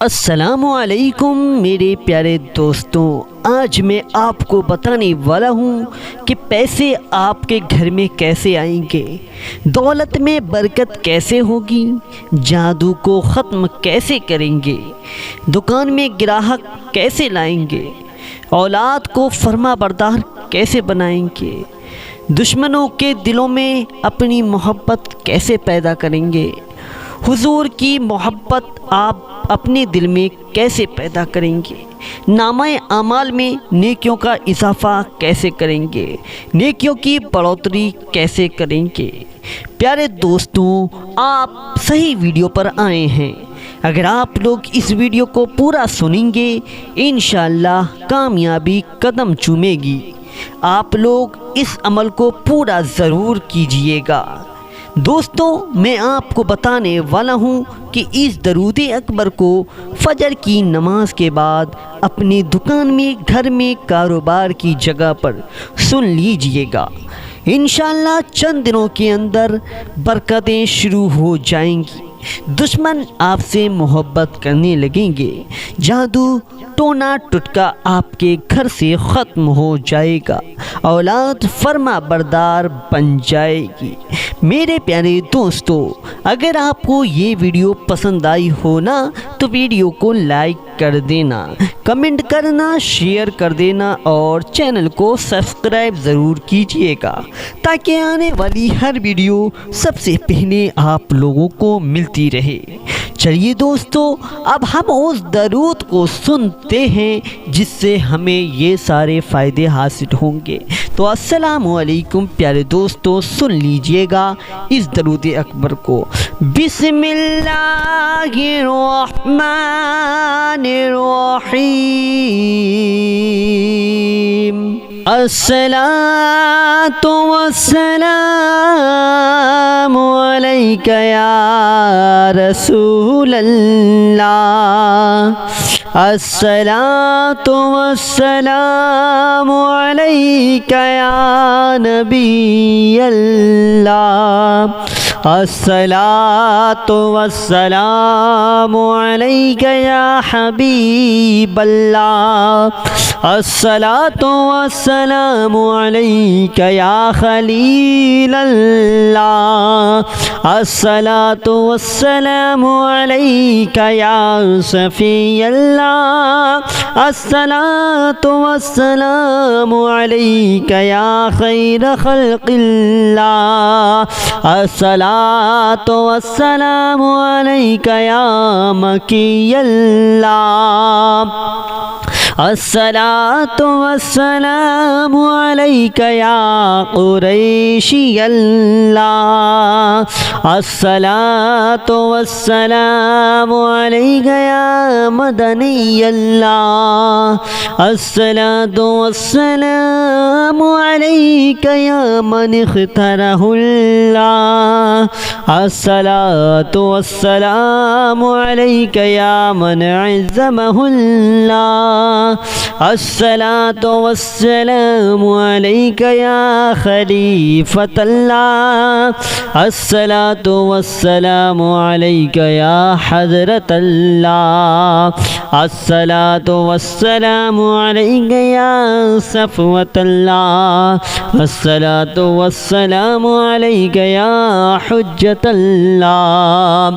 السلام علیکم میرے پیارے دوستوں، آج میں آپ کو بتانے والا ہوں کہ پیسے آپ کے گھر میں کیسے آئیں گے، دولت میں برکت کیسے ہوگی، جادو کو ختم کیسے کریں گے، دکان میں گراہک کیسے لائیں گے، اولاد کو فرما بردار کیسے بنائیں گے، دشمنوں کے دلوں میں اپنی محبت کیسے پیدا کریں گے، حضور کی محبت آپ اپنے دل میں کیسے پیدا کریں گے، نامہ اعمال میں نیکیوں کا اضافہ کیسے کریں گے، نیکیوں کی بڑھوتری کیسے کریں گے۔ پیارے دوستوں، آپ صحیح ویڈیو پر آئے ہیں۔ اگر آپ لوگ اس ویڈیو کو پورا سنیں گے، انشاءاللہ کامیابی قدم چومے گی۔ آپ لوگ اس عمل کو پورا ضرور کیجئے گا۔ دوستوں، میں آپ کو بتانے والا ہوں کہ اس درود اکبر کو فجر کی نماز کے بعد اپنی دکان میں، گھر میں، کاروبار کی جگہ پر سن لیجئے گا۔ انشاءاللہ چند دنوں کے اندر برکتیں شروع ہو جائیں گی، دشمن آپ سے محبت کرنے لگیں گے، جادو ٹونا ٹٹکا آپ کے گھر سے ختم ہو جائے گا، اولاد فرما بردار بن جائے گی۔ میرے پیارے دوستو، اگر آپ کو یہ ویڈیو پسند آئی ہو نا تو ویڈیو کو لائک کر دینا، کمنٹ کرنا، شیئر کر دینا اور چینل کو سبسکرائب ضرور کیجئے گا تاکہ آنے والی ہر ویڈیو سب سے پہلے آپ لوگوں کو ملتی رہے۔ چلیے دوستو، اب ہم اس درود کو سنتے ہیں جس سے ہمیں یہ سارے فائدے حاصل ہوں گے۔ تو السلام علیکم پیارے دوستو، سن لیجئے گا اس درود اکبر کو۔ بسم اللہ الرحمن الرحیم، الصلاۃ والسلام علیک یا رسول اللہ، الصلاۃ والسلام علیک یا نبی اللہ، الصلاۃ والسلام علیک یا حبیب اللہ، الصلاۃ والسلام علیک یا خلیل اللہ، الصلاۃ والسلام علیک یا صفی اللہ، الصلاۃ والسلام علیک یا خیر خلق اللہ، الصلاۃ والسلام علیک یا مکی اللہ، الصلاۃ والسلام علیک یا قریشی اللہ، الصلاۃ والسلام علیک یا مدنی اللہ، الصلاۃ والسلام علیک یا من اخترہ اللہ، الصلاۃ والسلام علیک یا من عظمہ اللہ، الصلاۃ والسلام علیک یا خلیفۃ اللہ، الصلاۃ والسلام علیک یا حضرت اللہ، الصلاۃ والسلام علیک یا صفوۃ اللہ، الصلاۃ والسلام علیک یا حجت اللہ،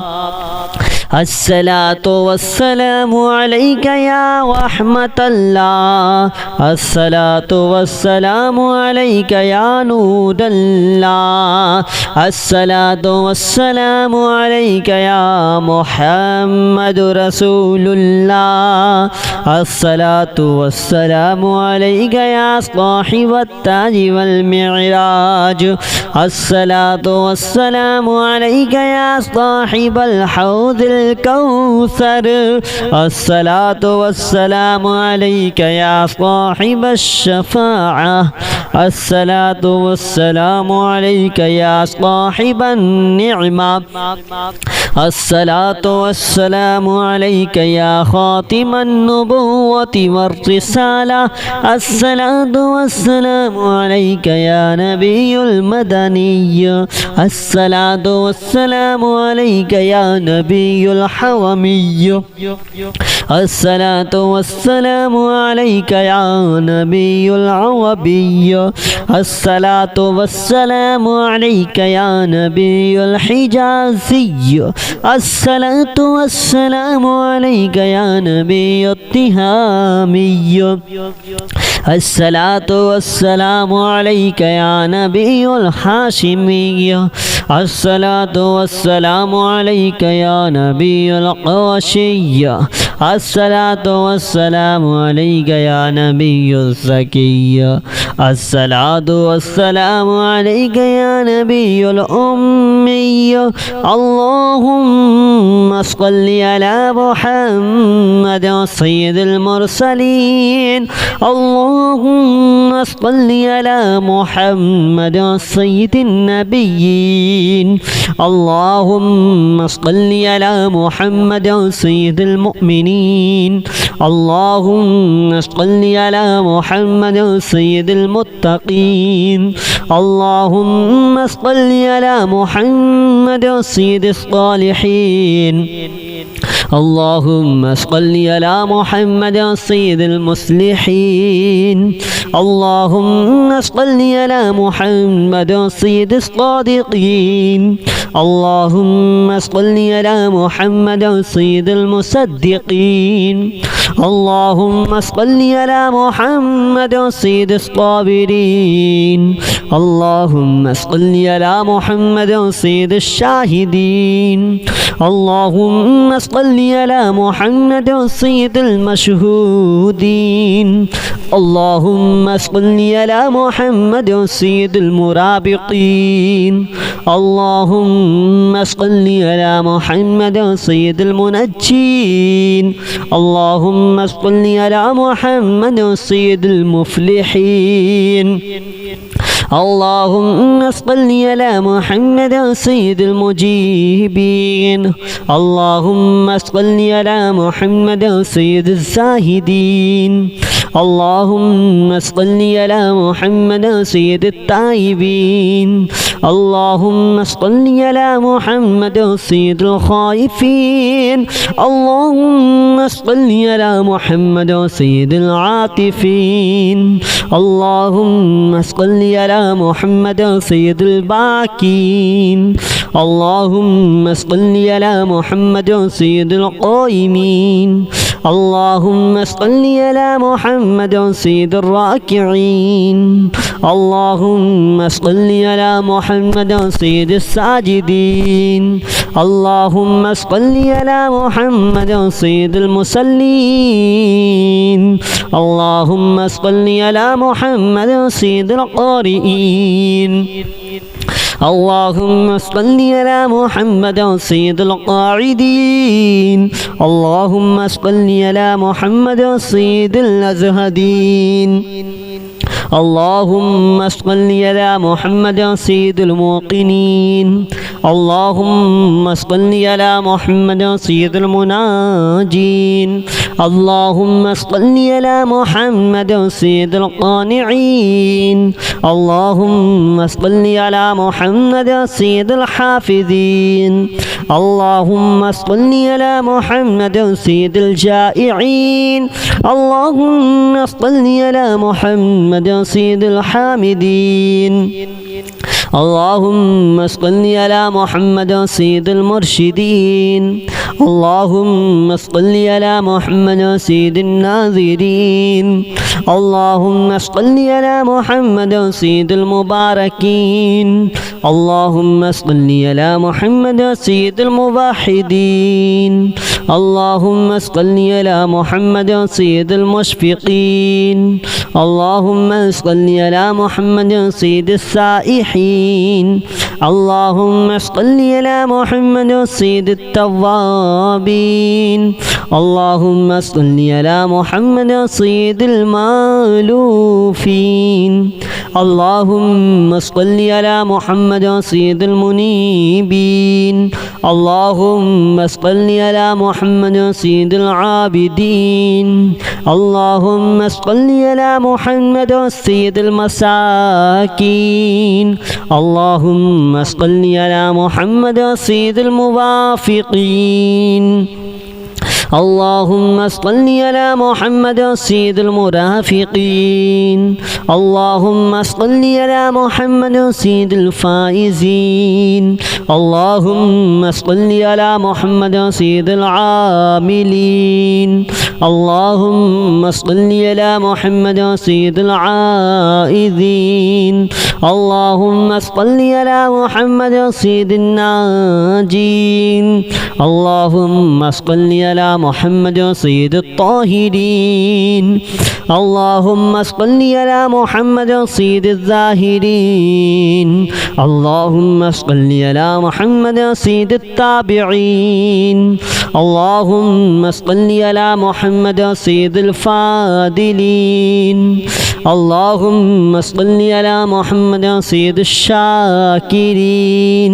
الصلاۃ والسلام علیک یا رحمت اللہ، الصلاۃ والسلام علیک یا نور اللہ، الصلاۃ والسلام علیک یا محمد رسول اللہ، الصلاۃ والسلام علیک یا صاحب التاج والمعراج، الصلاۃ والسلام علیک یا صاحب الحوض الكوثر، الصلاۃ والسلام علیک یا صاحب الشفاعہ، الصلاۃ والسلام علیک یا صاحب النعمہ، अस्सलातु वस्सलामु अलैका या खातिमन नबुव्वति वर्रिसाला अस्सलातु वस्सलामु अलैका या नबियुल मदनिय्य अस्सलातु वस्सलामु अलैका या नबियुल हवमिय्य अस्सलातु वस्सलामु अलैका या नबियुल अवबिय्य अस्सलातु वस्सलामु अलैका या नबियुल हिजाज़िय्य अस्सलातु वस्सलामु अलैका या नबियुत तिहामिय्य अस्सलातु वस्सलामु अलैका या नबियुल हाशिमिय्य अस्सलातु वस्सलामु अलैका या नबियुल क़ुरैशिय्य अस्सलातु वस्सलामु अलैका या नबियुल ज़किय्य अस्सलातु वस्सलामु अलैका या नबियुल उम्मिय्य अल्लाहुम्मा सल्लि अला मुहम्मद सय्यिदिल मुरसलीन अल्लाहुम्मा सल्लि अला मुहम्मद सय्यिदिन नबिय्यीन अल्लाहुम्मा सल्लि अला मुहम्मद सय्यिदिल मुमिनीन अल्लाहुम्मा सल्लि अला मुहम्मद सय्यिदिल मुत्तक़ीन अल्लाहुम्मा सल्लि अला मुहम्मद सय्यिदिस सालिहीन اللهم صل على محمد سيد المصلحين اللهم صل على محمد سيد الصادقين اللهم صل على محمد سيد المصدقين اللهم صل على محمد سيد الصابرين اللهم صل على محمد سيد الشاهدين اللهم صل على محمد سيد المشهودين اللهم صل على محمد سيد المرابطين اللهم صل على محمد سيد المنجين اللهم صل على محمد سيد المفلحين اللهم صل على محمد سيد المجيبين اللهم صل على محمد سيد الزاهدين اللهم صل على محمد سيد التائبين اللهم صل على محمد سيد الخائفين اللهم صل على محمد سيد العاطفين اللهم صل على محمد سيد الباكين اللهم صل على محمد سيد القائمين اللهم صل على محمد سيد الراكعين اللهم صل على محمد سيد الساجدين اللهم صل على محمد سيد المصلين اللهم صل على محمد سيد القارئين اللهم صل على محمد سيد القاعدين اللهم صل على محمد سيد الأزهدين اللهم صل على محمد سيد الموقنين اللهم صل على محمد سيد المناجين اللهم صل على محمد سيد القانعين اللهم صل على محمد سيد الحافظين اللهم صل على محمد سيد الجائعين اللهم صل على محمد سيد الحامدين اللهم صل على محمد سيد المرشدين اللهم صل على محمد سيد الناظرين اللهم صل على محمد سيد المباركين اللهم صل على محمد سيد الموحدين اللهم صل على محمد سيد المشفقين اللهم صل على محمد سيد السائحين اللهم صل على محمد سيد التوابين. اللهم صل على محمد سيد المألوفين. اللهم صل على محمد سيد المنيبين. اللهم صل على محمد سيد العابدين. اللهم صل على محمد سيد المساكين. اللهم صل على محمد سيد الموافقين. اللهم صل على محمد سيد المرافقين. اللهم صل على محمد سيد الفائزين. اللهم صل على محمد سيد العاملين. اللهم صل على محمد سيد العائذين. اللهم صل على محمد سيد الناجين. اللهم صل على محمد سيد الطاهرين. اللهم صل على محمد سيد الزاهرين. اللهم صل على محمد سيد التابعين. اللهم صل على محمد سيد الفاضلين. اللهم صل على محمد سيد الشاكرين.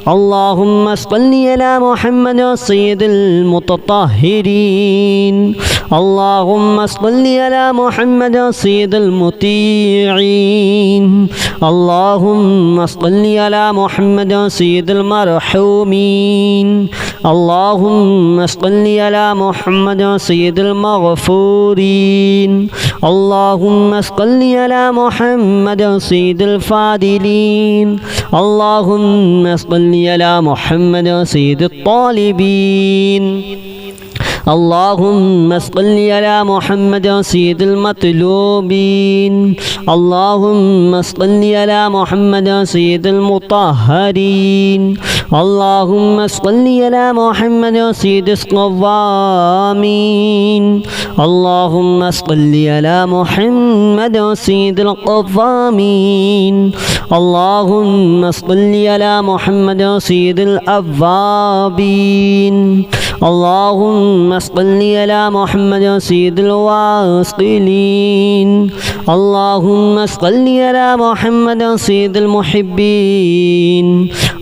اللهم صل على محمد سيد المتطهرين. اللهم صل على محمد سيد المطيعين. اللهم صل على محمد سيد المرحومين. اللهم صل على محمد سيد المغفورين. اللهم صل على محمد سيد الفاضلين. اللهم صل على محمد سيد الطالبين. اللهم صل على محمد سيد المطلوبين. اللهم صل على محمد سيد المطهرين. اللهم صل على محمد سيد الصوامين. اللهم صل على محمد سيد القوامين. اللهم صل على محمد سيد الأوابين. اللهم صل على محمد سيد الواصلين. اللهم صل على محمد سيد المحبين.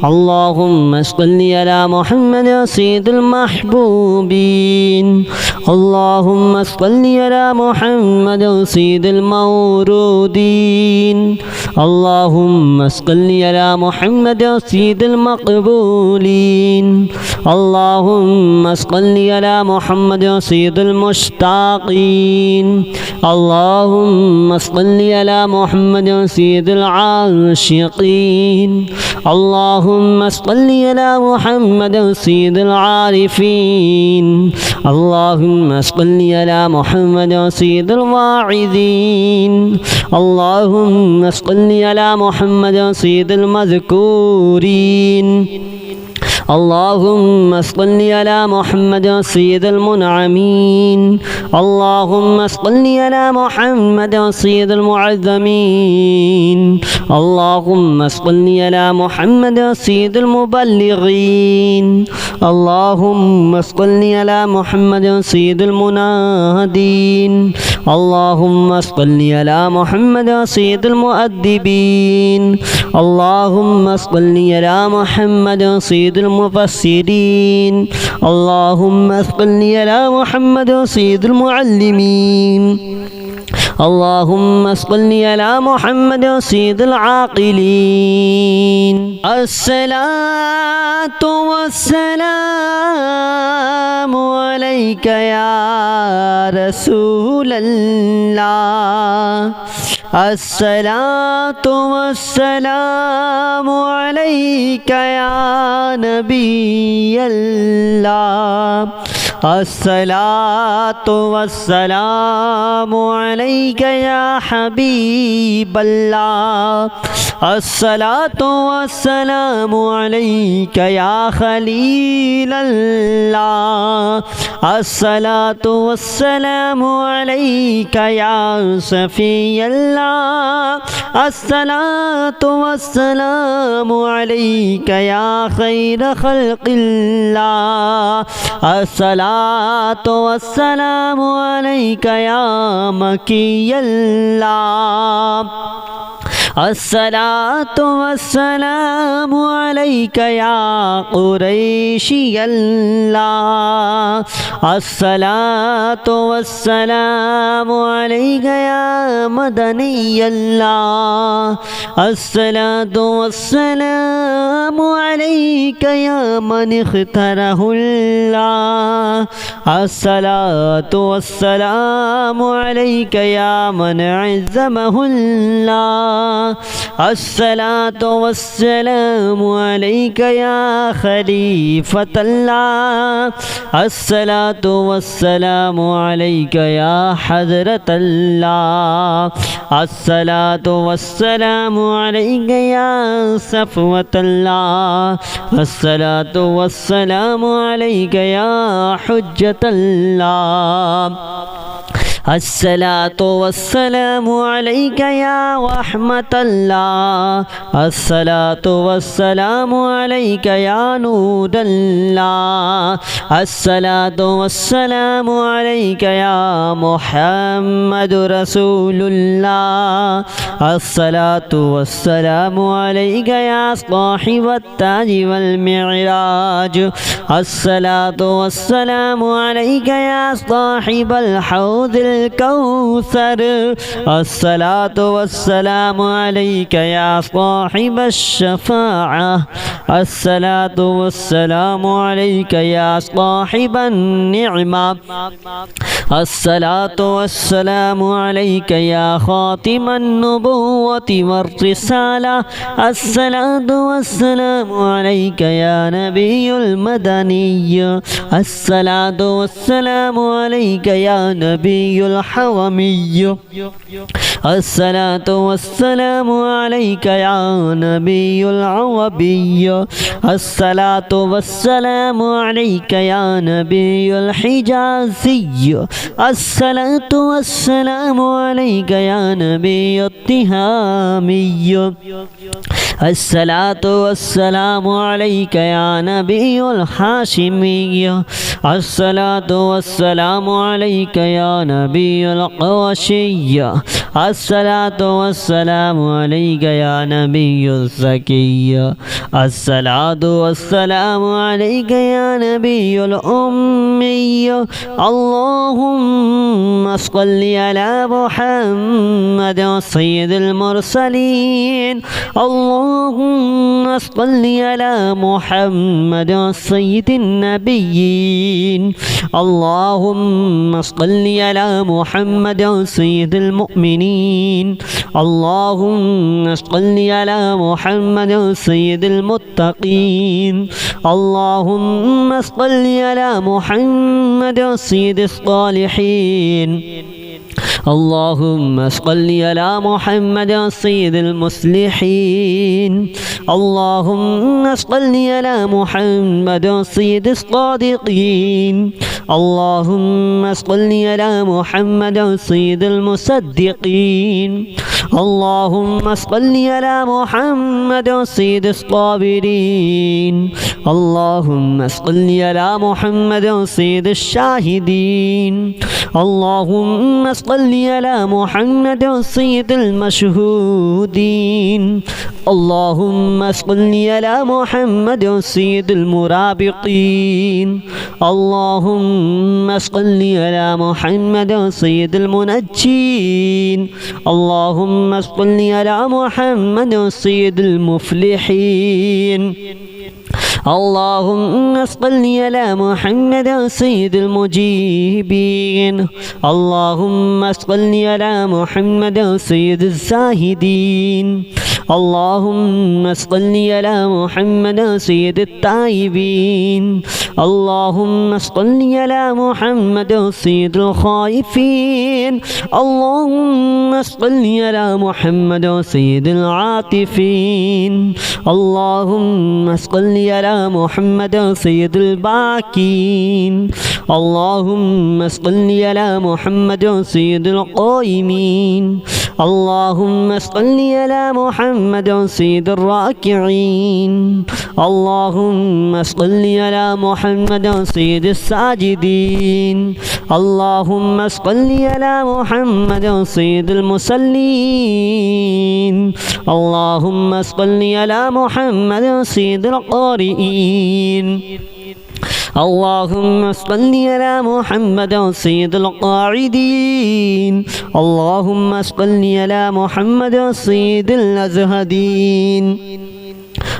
اللهم صل على محمد سيد المحبوبين. اللهم صل على محمد سيد المورودين. اللهم صل على محمد سيد المقبولين. اللهم صل على محمد سيد المشتاقين. اللهم صل على محمد سيد العاشقين. اللهم صل على محمد سيد العارفين. اللهم صل على محمد سيد الواعظين. اللهم صل على محمد سيد المذكورين. اللهم صل على محمد سيد المنعمين. اللهم صل على محمد سيد المعظمين. اللهم صل على محمد سيد المبلغين. اللهم صل على محمد سيد المنادين. اللهم صل على محمد سيد المؤدبين. اللهم صل على محمد سيد المفسرين. اللهم صل على محمد سيد المعلمين. اللهم صل على محمد سيد العاقلين. الصلاة والسلام عليك يا رسول الله. الصلاة والسلام عليك يا نبي الله. अस्सलातु वस्सलामु अलैका या हबीबल्लाह अस्सलातु वस्सलामु अलैका या खलीलल्लाह अस्सलातु वस्सलामु अलैका या सफीयल्लाह अस्सलातु वस्सलामु अलैका या खैर खल्क़िल्लाह अस्सलातु वस्सलामु अलैका या मकीयल्लाह अस्सलातु वस्सलामु अलैका या कुरैशियल्लाह अस्सलातु वस्सलामु अलैका या मदनियल्लाह अस्सलातु वस्सलामु अलैका या मन इख्तरहुल्लाह अस्सलातु वस्सलामु अलैका या मन अज़्ज़महुल्लाह अस्सलातु वस्सलामु अलैका या खलीफतल्लाह अस्सलातु वस्सलामु अलैका या हज़रतल्लाह अस्सलातु वस्सलामु अलैका या सफ़वतल्लाह अस्सलातु वस्सलामु अलैका या हुज्जतल्लाह अस्सलातु वस्सलामु अलैका या रहमतल्लाह अस्सलातु वस्सलामु अलैका या नूरल्लाह अस्सलातु वस्सलामु अलैका या मुहम्मदुर रसूलुल्लाह अस्सलातु वस्सलामु अलैका या साहिबत ताज वल मिअराज अस्सलातु वस्सलामु अलैका या साहिबल हौज़िल कौसर अस्सलातु वस्सलामु अलैका या साहिबश शफ़ाअह अस्सलातु वस्सलामु अलैका या साहिबन निअमा अस्सलातु वस्सलामु अलैका या खातिमन नबुव्वति वर्रिसाला अस्सलातु वस्सलामु अलैका या नबियुल मदनिय अस्सलातु वस्सलामु अलैका या नबियुल हवमिय अस्सलातु वस्सलामु अलैका या नबियुल अवबिय अस्सलातु वस्सलामु अलैका या नबियुल हिजाज़िय अस्सलातु वस्सलामु अलैका या नबियुत तिहामिय अस्सलातु वस्सलामु अलैका या नबियुल हाशिमिय अस्सलातु वस्सलामु अलैका या नबियुल क़ुरैशिय अस्सलातु वस्सलामु अलैका या नबियुल ज़किय अस्सलातु वस्सलामु अलैका या नबियुल उम्मिय अल्लाहुम्मा सल्लि अला मुहम्मद सय्यिदिल मुरसलीन अल्लाहुम्मा सल्लि अला मुहम्मद सय्यिदिन नबिय्यीन अल्लाहुम्मा सल्लि अला मुहम्मद सय्यिदिल मुअमिनीन अल्लाहुम्मा सल्लि अला मुहम्मद सय्यिदिल मुत्तक़ीन अल्लाहुम्मा सल्लि अला मुहम्मद सय्यिदिस सालिहीन اللهم صل على محمد سيد المصلحين اللهم صل على محمد سيد الصادقين اللهم صل على محمد سيد المصدقين اللهم صل على محمد سيد الصابرين اللهم صل على محمد سيد الشاهدين اللهم صل على محمد سيد المشهودين اللهم صل على محمد سيد المرابطين اللهم صل على محمد سيد المنجين اللهم صل على محمد سيد المفلحين اللهم صل على محمد سيد المجيبين. اللهم صل على محمد سيد الزاهدين. اللهم صل على محمد سيد التائبين. اللهم صل على محمد سيد الخائفين. اللهم صل على محمد سيد العاطفين. اللهم صل على محمد سيد الباكين. اللهم صل على محمد سيد القائمين. اللهم صل على محمد سيد الراكعين. اللهم صل على محمد سيد الساجدين. اللهم صل على محمد سيد المصلين. اللهم صل على محمد سيد القارئين. اللهم صل على محمد سيد القاعدين. اللهم صل على محمد سيد الأزهدين.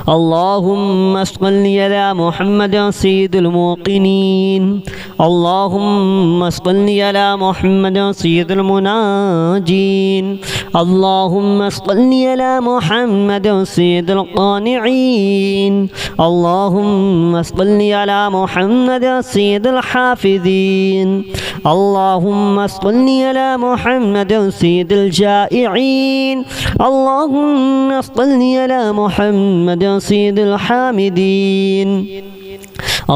اللهم صل على محمد سيد الموقنين. اللهم صل على محمد سيد المناجين. اللهم صل على محمد سيد القانعين. اللهم صل على محمد سيد الحافظين. اللهم صل على محمد سيد الجائعين. اللهم صل على محمد سيد الحامدين.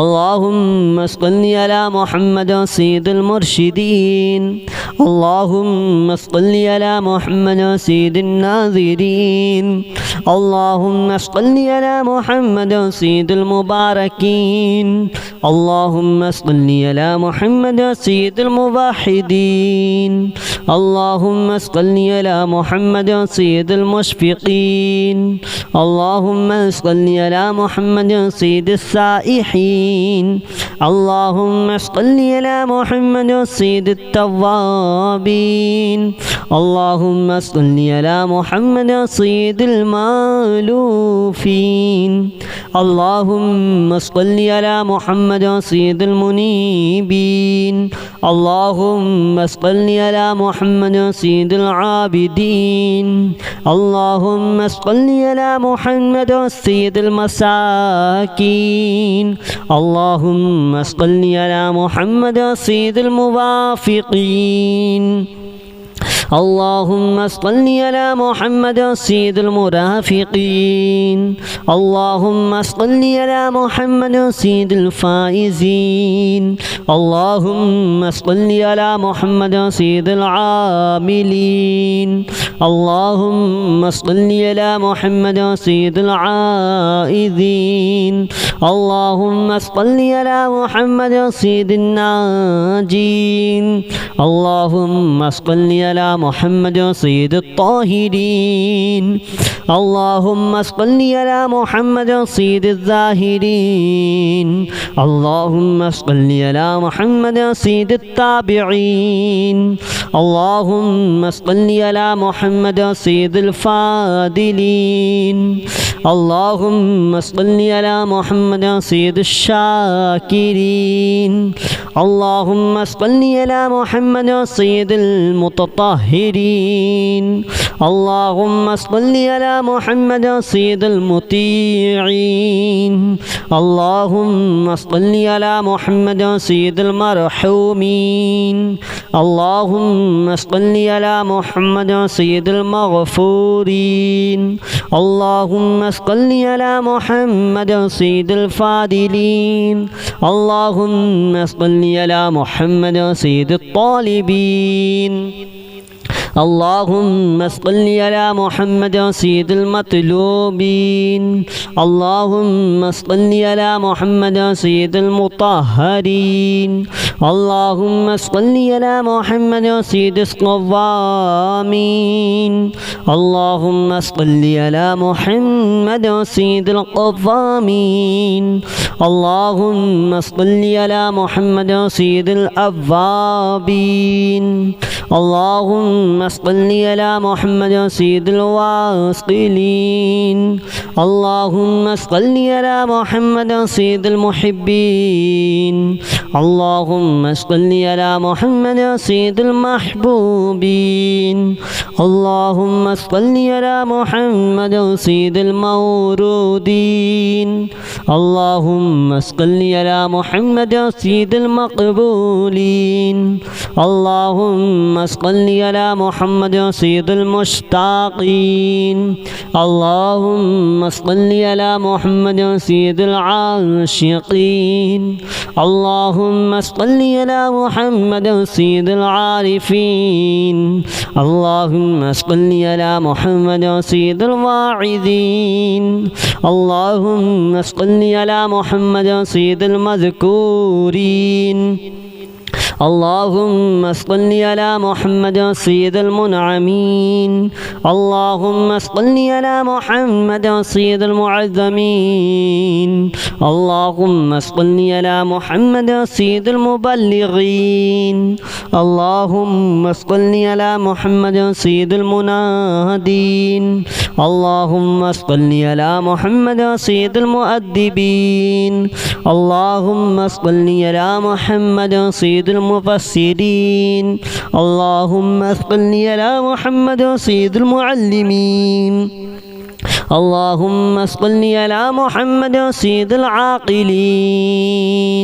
اللهم صل على محمد سيد المرشدين. اللهم صل على محمد سيد الناظرين. اللهم صل على محمد سيد المباركين. اللهم صل على محمد سيد الموحدين. اللهم صل على محمد سيد المشفقين. اللهم صل على محمد سيد السائحين. اللهم صل على محمد سيد التوابين. اللهم صل على محمد سيد المالوفين. اللهم صل على محمد سيد المنيبين. اللهم صل على محمد سيد العابدين. اللهم صل على محمد سيد المساكين. اللهم صل على محمد سيد الموافقين. اللهم صل على محمد سيد المرافقين. اللهم صل على محمد سيد الفائزين. اللهم صل على محمد سيد العاملين. اللهم صل على محمد سيد العائذين. اللهم صل على محمد سيد الناجين. اللهم صل على محمد سيد الطاهرين. اللهم صل على محمد سيد الزاهرين. اللهم صل على محمد سيد التابعين. اللهم صل على محمد سيد الفاضلين. اللهم صل على محمد سيد الشاكرين. اللهم صل على محمد سيد المتطهرين. اللهم صل على محمد سيد المطيعين. اللهم صل على محمد سيد المرحومين. اللهم صل على محمد سيد المغفورين. اللهم صل على محمد سيد الفاضلين. اللهم صل على محمد سيد الطالبين. اللهم صل على محمد سيد المطلوبين. اللهم صل على محمد سيد المطهرين. اللهم صل على محمد سيد القوامين. اللهم صل على محمد سيد القوامين. اللهم صل على محمد سيد الأوابين. اللهم اللهم صل على محمد سيد الواصلين اللهم صل على محمد سيد المحبين اللهم صل على محمد سيد المحبوبين اللهم صل على محمد سيد المورودين اللهم صل على محمد سيد المقبولين اللهم صل على محمد سيد المشتاقين اللهم صل على محمد سيد العاشقين اللهم صل على محمد سيد العارفين اللهم صل على محمد سيد الواعظين اللهم صل على محمد سيد المذكورين اللهم صل على محمد سيد المنعمين اللهم صل على محمد سيد المعظمين اللهم صل على محمد سيد المبلغين اللهم صل على محمد سيد المنادين اللهم صل على محمد سيد المؤدبين اللهم صل على محمد سيد المفسرين اللهم صل على محمد سيد المعلمين اللهم صل على محمد سيد العاقلين